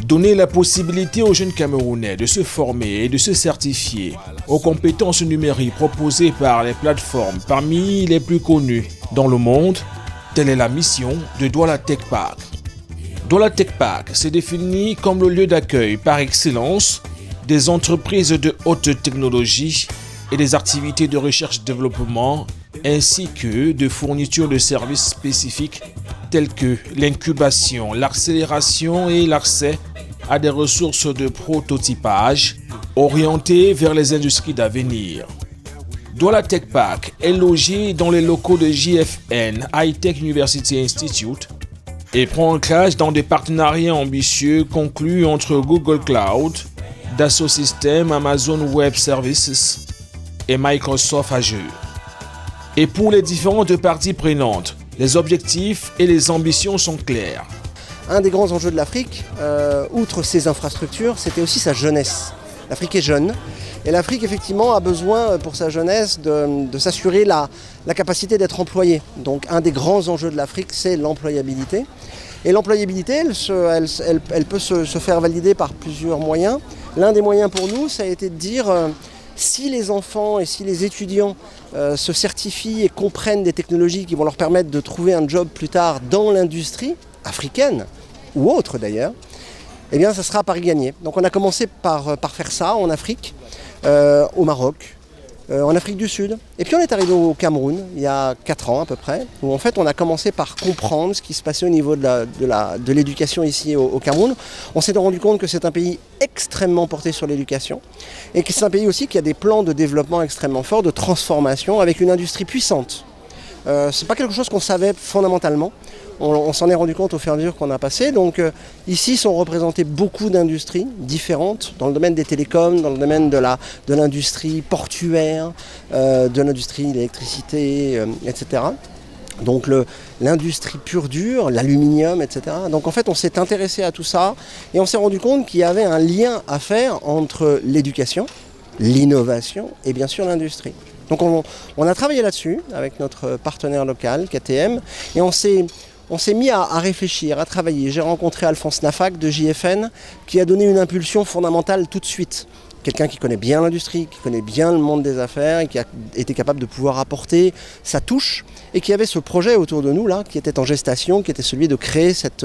Donner la possibilité aux jeunes Camerounais de se former et de se certifier aux compétences numériques proposées par les plateformes parmi les plus connues dans le monde, telle est la mission de Douala Tech Park. Douala Tech Park s'est défini comme le lieu d'accueil par excellence des entreprises de haute technologie et des activités de recherche-développement ainsi que de fourniture de services spécifiques tels que l'incubation, l'accélération et l'accès à des ressources de prototypage orientées vers les industries d'avenir. Douala Tech Park est logé dans les locaux de JFN High Tech University Institute et prend ancrage dans des partenariats ambitieux conclus entre Google Cloud, Dassault Systèmes, Amazon Web Services et Microsoft Azure. Et pour les différentes parties prenantes, les objectifs et les ambitions sont clairs. Un des grands enjeux de l'Afrique, outre ses infrastructures, c'était aussi sa jeunesse. L'Afrique est jeune et l'Afrique effectivement a besoin pour sa jeunesse de s'assurer la capacité d'être employée. Donc un des grands enjeux de l'Afrique, c'est l'employabilité. Et l'employabilité, elle peut se faire valider par plusieurs moyens. L'un des moyens pour nous, ça a été de dire si les enfants et si les étudiants se certifient et comprennent des technologies qui vont leur permettre de trouver un job plus tard dans l'industrie africaine, ou autre d'ailleurs, eh bien ça sera à pari gagné. Donc on a commencé par faire ça en Afrique, au Maroc, en Afrique du Sud. Et puis on est arrivé au Cameroun, il y a 4 ans à peu près, où en fait on a commencé par comprendre ce qui se passait au niveau de l'éducation ici au Cameroun. On s'est rendu compte que c'est un pays extrêmement porté sur l'éducation, et que c'est un pays aussi qui a des plans de développement extrêmement forts, de transformation, avec une industrie puissante. C'est pas quelque chose qu'on savait fondamentalement. On s'en est rendu compte au fur et à mesure qu'on a passé. Donc ici sont représentées beaucoup d'industries différentes dans le domaine des télécoms, dans le domaine de l'industrie portuaire, de l'industrie de l'électricité, etc. Donc l'industrie pure dure, l'aluminium, etc. Donc en fait on s'est intéressé à tout ça et on s'est rendu compte qu'il y avait un lien à faire entre l'éducation, l'innovation et bien sûr l'industrie. Donc on a travaillé là-dessus avec notre partenaire local, KTM, et on s'est mis à réfléchir, à travailler. J'ai rencontré Alphonse Nafak de JFN qui a donné une impulsion fondamentale tout de suite. Quelqu'un qui connaît bien l'industrie, qui connaît bien le monde des affaires et qui a été capable de pouvoir apporter sa touche et qui avait ce projet autour de nous là, qui était en gestation, qui était celui de créer cette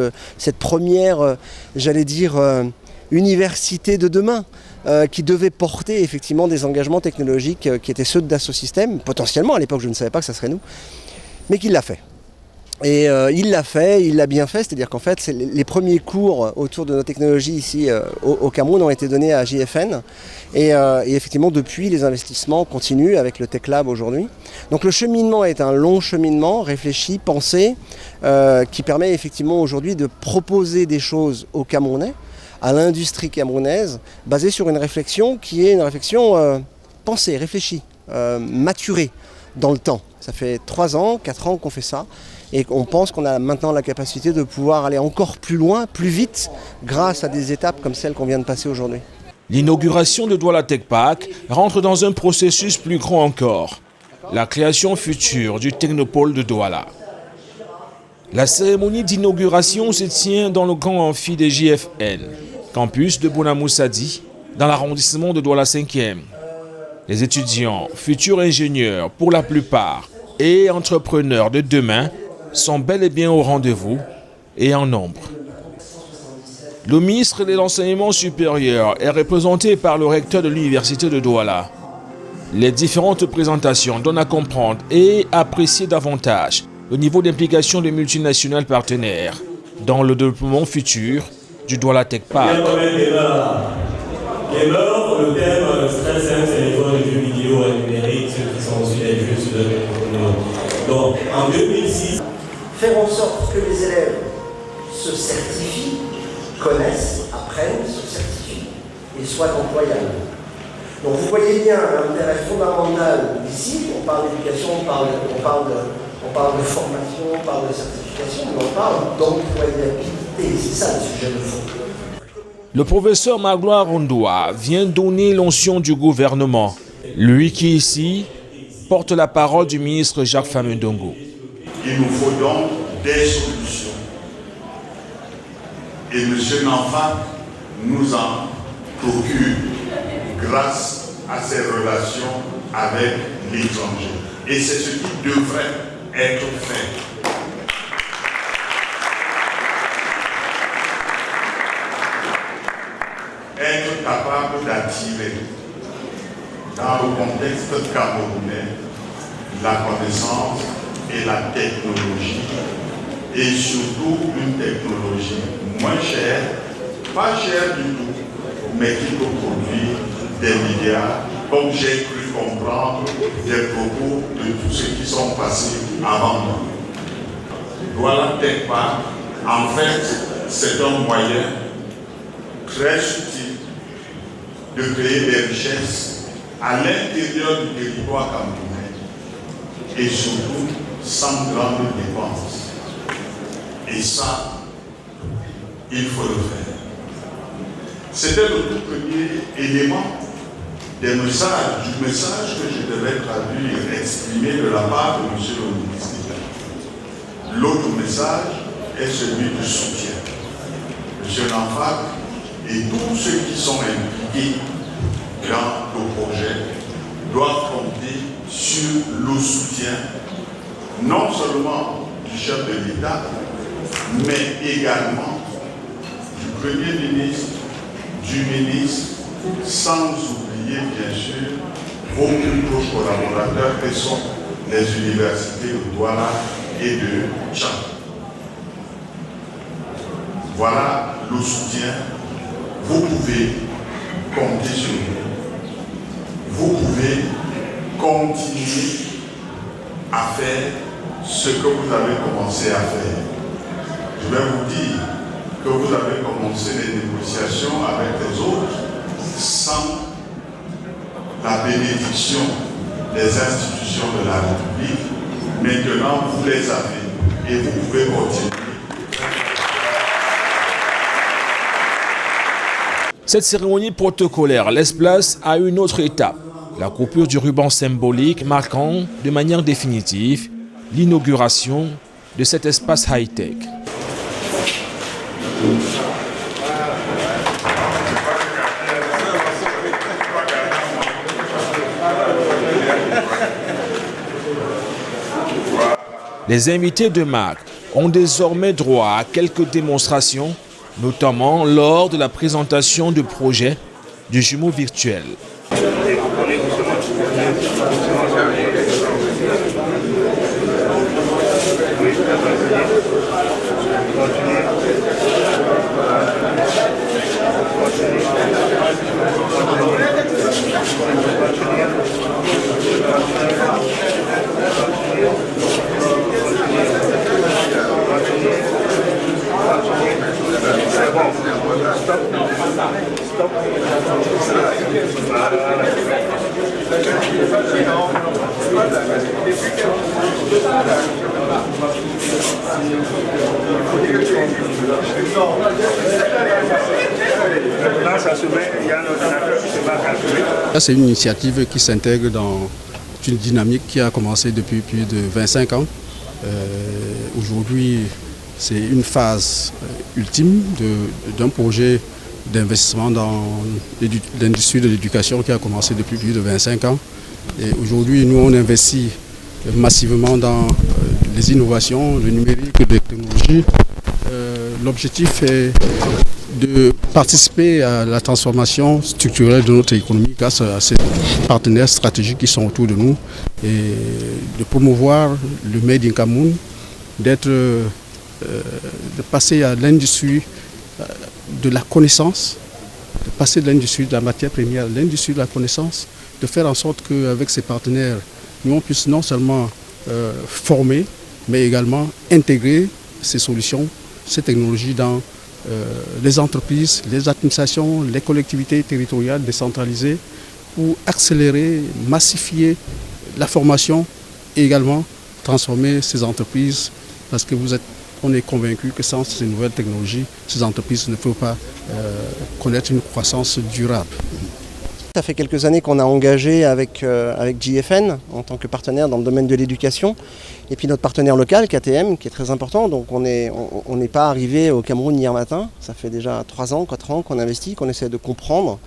première, université de demain. Qui devait porter effectivement des engagements technologiques qui étaient ceux de Dassault Systèmes, potentiellement à l'époque je ne savais pas que ça serait nous, mais qu'il l'a fait. Et il l'a bien fait, c'est-à-dire qu'en fait les premiers cours autour de nos technologies ici au Cameroun ont été donnés à JFN et effectivement depuis les investissements continuent avec le Tech Lab aujourd'hui. Donc le cheminement est un long cheminement, réfléchi, pensé, qui permet effectivement aujourd'hui de proposer des choses aux Camerounais, à l'industrie camerounaise, basée sur une réflexion qui est une réflexion pensée, réfléchie, maturée dans le temps. Ça fait 3 ans, 4 ans qu'on fait ça et on pense qu'on a maintenant la capacité de pouvoir aller encore plus loin, plus vite, grâce à des étapes comme celles qu'on vient de passer aujourd'hui. L'inauguration de Douala Tech Park rentre dans un processus plus grand encore, la création future du Technopôle de Douala. La cérémonie d'inauguration se tient dans le grand amphi des JFN, campus de Bonamoussadi, dans l'arrondissement de Douala 5e. Les étudiants, futurs ingénieurs pour la plupart, et entrepreneurs de demain sont bel et bien au rendez-vous et en nombre. Le ministre de l'Enseignement supérieur est représenté par le recteur de l'université de Douala. Les différentes présentations donnent à comprendre et apprécier davantage le niveau d'implication des multinationales partenaires dans le développement futur du Douala Tech Park. Les mœurs, le thème, c'est très simple, c'est les joueurs de jeux vidéo et numériques, ceux qui sont sur les jeux sur le. Donc, en 2006, faire en sorte que les élèves se certifient, connaissent, apprennent, se certifient et soient employables. Donc vous voyez bien l'intérêt fondamental d'ici, on parle d'éducation, on parle de formation, on parle de certification, mais on parle d'employabilité, c'est ça le sujet de fond. Le professeur Magloire Ondoa vient donner l'onction du gouvernement, lui qui ici porte la parole du ministre Jacques Famundongo. Il nous faut donc des solutions. Et M. Nafak nous en procure grâce à ses relations avec l'étranger. Et c'est ce qui devrait être fait. Être capable d'attirer dans le contexte camerounais la connaissance et la technologie, et surtout une technologie moins chère, pas chère du tout, mais qui peut produire des milliards, comme j'ai cru comprendre des propos de tous ceux qui sont passés avant moi. Voilà Tech Park. En fait, c'est un moyen très subtil de créer des richesses à l'intérieur du territoire camerounais et surtout sans grande dépense. Et ça, il faut le faire. C'était le tout premier élément du message que je devais traduire et exprimer de la part de M. le ministre d'État. L'autre message est celui du soutien. M. Lanfac et tous ceux qui sont impliqués dans le projet doivent compter sur le soutien, non seulement du chef de l'État, mais également du Premier ministre, du ministre, sans oublier bien sûr vos plus proches collaborateurs que sont les universités de Douala et de Tchad. Voilà le soutien. Vous pouvez compter sur nous. Vous pouvez continuer à faire ce que vous avez commencé à faire. Je vais vous dire que vous avez commencé les négociations avec les autres sans la bénédiction des institutions de la République. Maintenant, vous les avez et vous pouvez continuer. Cette cérémonie protocolaire laisse place à une autre étape, la coupure du ruban symbolique marquant de manière définitive l'inauguration de cet espace high-tech. Les invités de MAC ont désormais droit à quelques démonstrations, notamment lors de la présentation du projet du jumeau virtuel. C'est une initiative qui s'intègre dans une dynamique qui a commencé depuis plus de 25 ans. Aujourd'hui, c'est une phase ultime d'un projet d'investissement dans l'industrie de l'éducation qui a commencé depuis plus de 25 ans. Et aujourd'hui, nous, on investit massivement dans les innovations, le numérique, les technologies. L'objectif est de participer à la transformation structurelle de notre économie grâce à ces partenaires stratégiques qui sont autour de nous et de promouvoir le Made in Cameroun, de passer à l'industrie de la connaissance, de passer de l'industrie de la matière première à l'industrie de la connaissance, de faire en sorte qu'avec ces partenaires, nous on puisse non seulement former, mais également intégrer ces solutions, ces technologies dans les entreprises, les administrations, les collectivités territoriales décentralisées pour accélérer, massifier la formation et également transformer ces entreprises parce que on est convaincu que sans ces nouvelles technologies, ces entreprises ne peuvent pas connaître une croissance durable. Ça fait quelques années qu'on a engagé avec JFN en tant que partenaire dans le domaine de l'éducation. Et puis notre partenaire local, KTM, qui est très important. Donc on n'est pas arrivé au Cameroun hier matin. Ça fait déjà 3 ans, 4 ans qu'on investit, qu'on essaie de comprendre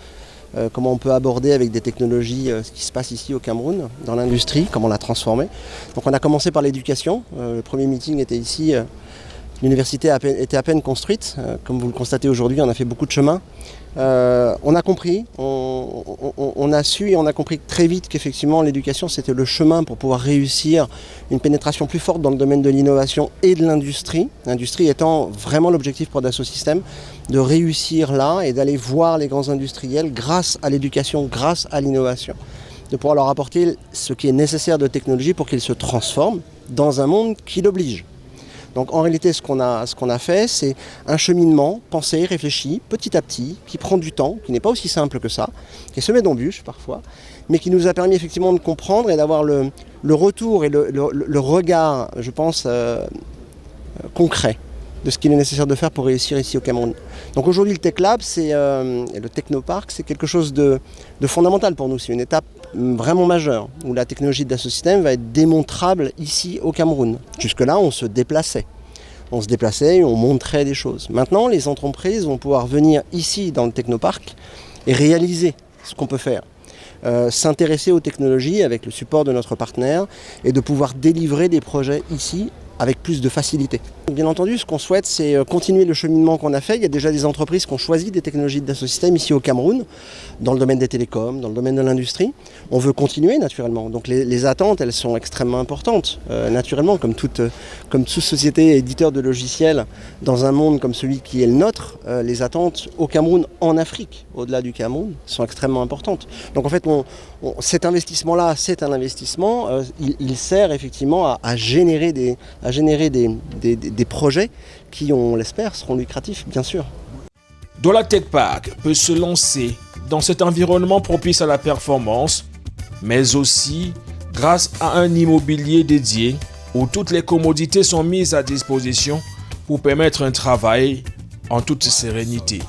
comment on peut aborder avec des technologies ce qui se passe ici au Cameroun, dans l'industrie, comment la transformer. Donc on a commencé par l'éducation. Le premier meeting était ici. L'université était à peine construite. Comme vous le constatez aujourd'hui, on a fait beaucoup de chemin. On a compris, on a su et on a compris très vite qu'effectivement l'éducation c'était le chemin pour pouvoir réussir une pénétration plus forte dans le domaine de l'innovation et de l'industrie. L'industrie étant vraiment l'objectif pour Dassault Systèmes, de réussir là et d'aller voir les grands industriels grâce à l'éducation, grâce à l'innovation, de pouvoir leur apporter ce qui est nécessaire de technologie pour qu'ils se transforment dans un monde qui l'oblige. Donc en réalité, ce qu'on a fait, c'est un cheminement pensé, réfléchi, petit à petit, qui prend du temps, qui n'est pas aussi simple que ça, qui est semé d'embûches parfois, mais qui nous a permis effectivement de comprendre et d'avoir le retour et le regard, je pense, concret de ce qu'il est nécessaire de faire pour réussir ici au Cameroun. Donc aujourd'hui, le Tech Lab et le Technopark, c'est quelque chose de fondamental pour nous. C'est une étape vraiment majeure où la technologie de Dassault Systèmes va être démontrable ici au Cameroun. Jusque-là, on se déplaçait. Et on montrait des choses. Maintenant, les entreprises vont pouvoir venir ici dans le Technopark et réaliser ce qu'on peut faire. S'intéresser aux technologies avec le support de notre partenaire et de pouvoir délivrer des projets ici avec plus de facilité. Bien entendu, ce qu'on souhaite, c'est continuer le cheminement qu'on a fait. Il y a déjà des entreprises qui ont choisi des technologies de Dassault Systèmes ici au Cameroun, dans le domaine des télécoms, dans le domaine de l'industrie. On veut continuer naturellement. Donc les attentes, elles sont extrêmement importantes. Naturellement, comme toute société et éditeur de logiciels, dans un monde comme celui qui est le nôtre, les attentes au Cameroun, en Afrique, au-delà du Cameroun, sont extrêmement importantes. Donc en fait, cet investissement-là, c'est un investissement. Il sert effectivement à générer des projets qui, on l'espère, seront lucratifs, bien sûr. Douala Tech Park peut se lancer dans cet environnement propice à la performance, mais aussi grâce à un immobilier dédié où toutes les commodités sont mises à disposition pour permettre un travail en toute sérénité.